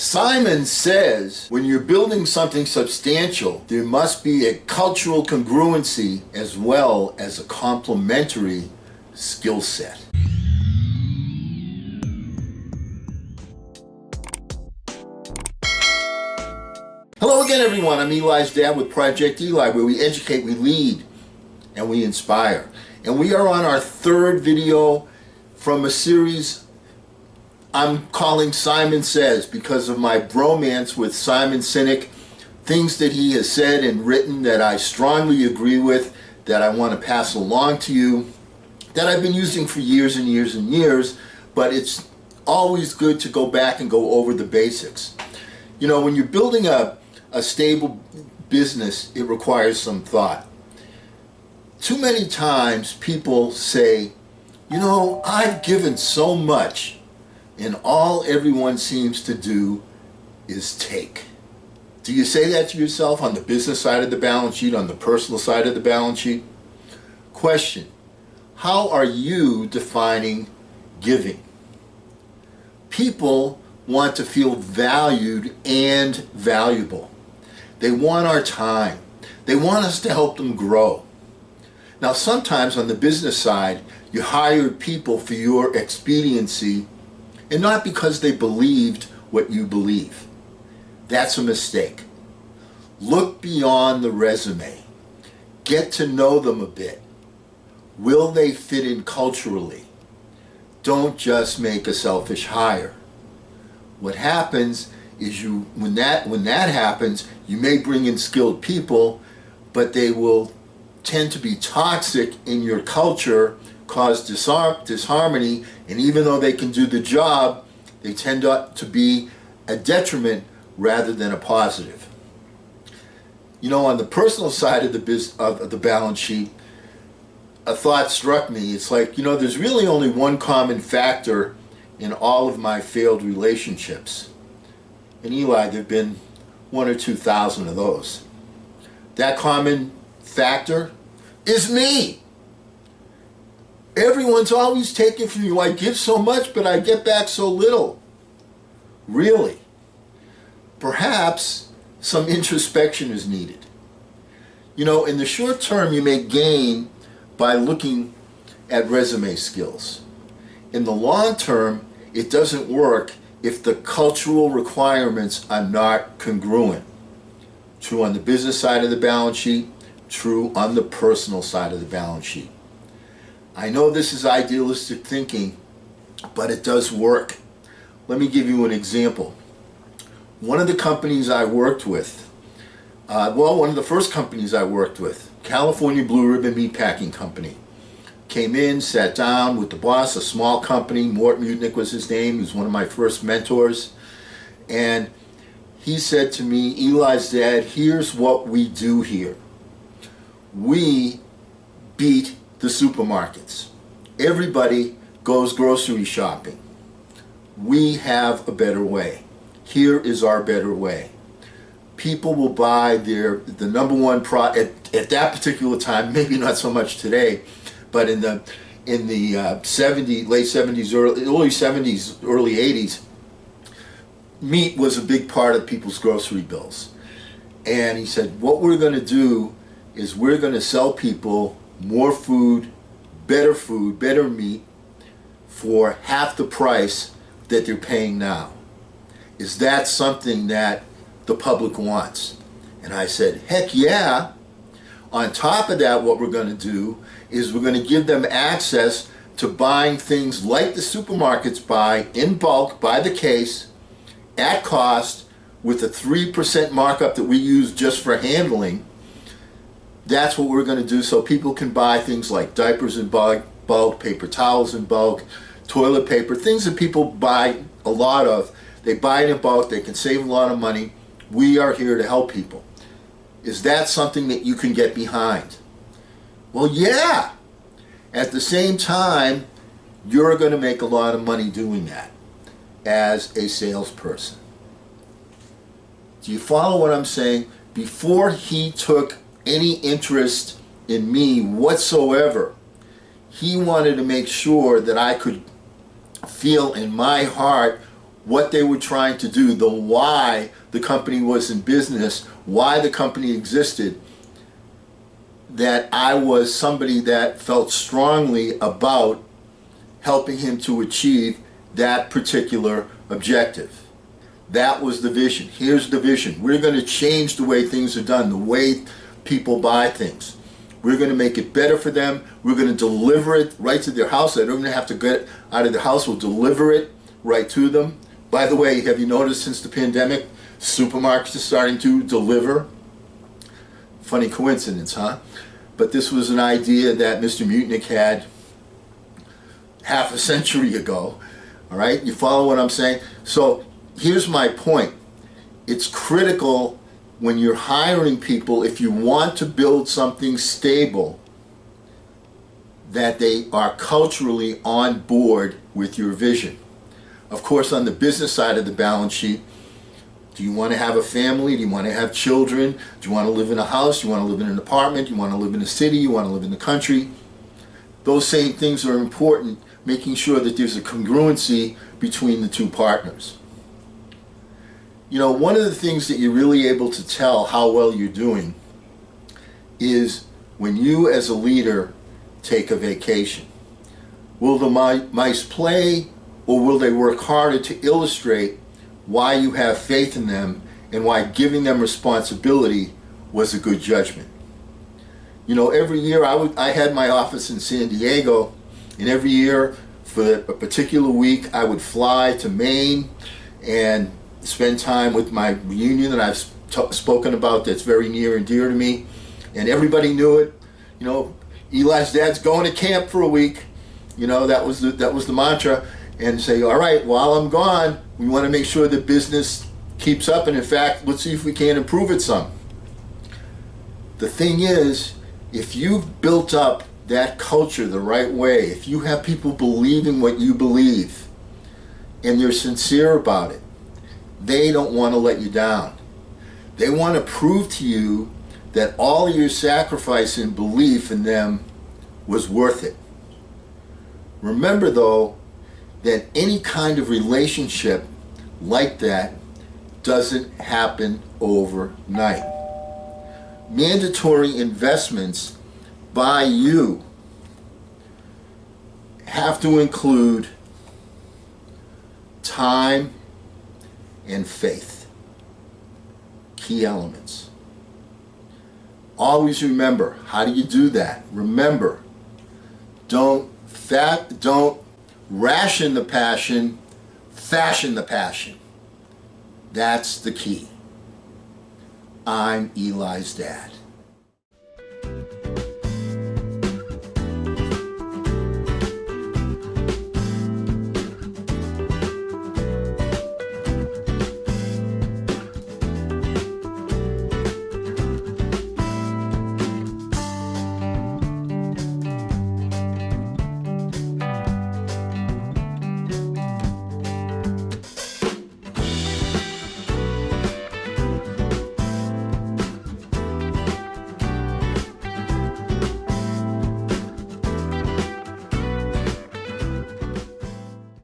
Simon says when you're building something substantial, there must be a cultural congruency as well as a complementary skill set. Hello again, everyone. I'm Eli's dad with Project Eli, where we educate, we lead, and we inspire. And we are on our third video from a series I'm calling Simon Says, because of my bromance with Simon Sinek, things that he has said and written that I strongly agree with, that I want to pass along to you, that I've been using for years and years and years, but it's always good to go back and go over the basics. You know, when you're building a stable business, it requires some thought. Too many times people say, you know, I've given so much, and all everyone seems to do is take. Do you say that to yourself on the business side of the balance sheet, on the personal side of the balance sheet? Question: how are you defining giving? People want to feel valued and valuable. They want our time. They want us to help them grow. Now, sometimes on the business side, you hired people for your expediency and not because they believed what you believe. That's a mistake. Look beyond the resume. Get to know them a bit. Will they fit in culturally? Don't just make a selfish hire. What happens is when that happens, you may bring in skilled people, but they will tend to be toxic in your culture, cause disharmony, and even though they can do the job, they tend to be a detriment rather than a positive. You know, on the personal side of the balance sheet, a thought struck me. It's like, you know, there's really only one common factor in all of my failed relationships. And Eli, there have been 1,000 or 2,000 of those. That common factor is me. Everyone's always taking from you. I give so much, but I get back so little. Really? Perhaps some introspection is needed. You know, in the short term, you may gain by looking at resume skills. In the long term, it doesn't work if the cultural requirements are not congruent. True on the business side of the balance sheet, true on the personal side of the balance sheet. I know this is idealistic thinking, but it does work. Let me give you an example. One of the companies I worked with, one of the first companies I worked with, California Blue Ribbon Meatpacking Company, came in, sat down with the boss, a small company, Mort Mutnick was his name, he was one of my first mentors, and he said to me, Eli's dad, here's what we do here. We beat the supermarkets. Everybody goes grocery shopping. We have a better way. Here is our better way. People will buy the number one product at that particular time, maybe not so much today, but in the 70s, late 70s, early 70s, early 80s, meat was a big part of people's grocery bills. And he said, what we're going to do is we're going to sell people more food, better meat for half the price that they're paying now. Is that something that the public wants? And I said, heck yeah. On top of that, what we're going to do is we're going to give them access to buying things like the supermarkets buy in bulk, by the case, at cost, with a 3% markup that we use just for handling. That's what we're going to do, so people can buy things like diapers in bulk, paper towels in bulk, toilet paper, things that people buy a lot of. They buy it in bulk, they can save a lot of money. We are here to help people. Is that something that you can get behind? Well, yeah. At the same time, you're going to make a lot of money doing that as a salesperson. Do you follow what I'm saying? Before he took any interest in me whatsoever, he wanted to make sure that I could feel in my heart what they were trying to do, the why the company was in business, why the company existed, that I was somebody that felt strongly about helping him to achieve that particular objective. That was the vision. Here's the vision. We're going to change the way things are done, the way people buy things. We're going to make it better for them. We're going to deliver it right to their house. They don't even have to get out of the house. We'll deliver it right to them. By the way, have you noticed since the pandemic, supermarkets are starting to deliver? Funny coincidence, huh? But this was an idea that Mr. Mutnick had half a century ago. All right, you follow what I'm saying? So here's my point. It's critical when you're hiring people, if you want to build something stable, that they are culturally on board with your vision. Of course, on the business side of the balance sheet, do you want to have a family? Do you want to have children? Do you want to live in a house? Do you want to live in an apartment? Do you want to live in a city? You want to live in the country? Those same things are important, making sure that there's a congruency between the two partners. You know, one of the things that you're really able to tell how well you're doing is when you as a leader take a vacation. Will the mice play, or will they work harder to illustrate why you have faith in them and why giving them responsibility was a good judgment? You know, every year I had my office in San Diego, and every year for a particular week I would fly to Maine and spend time with my reunion that I've spoken about, that's very near and dear to me, and everybody knew it. You know, Eli's dad's going to camp for a week. You know, that was the mantra. And say, all right, while I'm gone, we want to make sure that business keeps up, and in fact, let's see if we can improve it some. The thing is, if you've built up that culture the right way, if you have people believing what you believe, and they're sincere about it, they don't want to let you down. They want to prove to you that all your sacrifice and belief in them was worth it. Remember though, that any kind of relationship like that doesn't happen overnight. Mandatory investments by you have to include time and faith. Key elements. Always remember, how do you do that? Remember, don't ration the passion, fashion the passion. That's the key. I'm Eli's dad.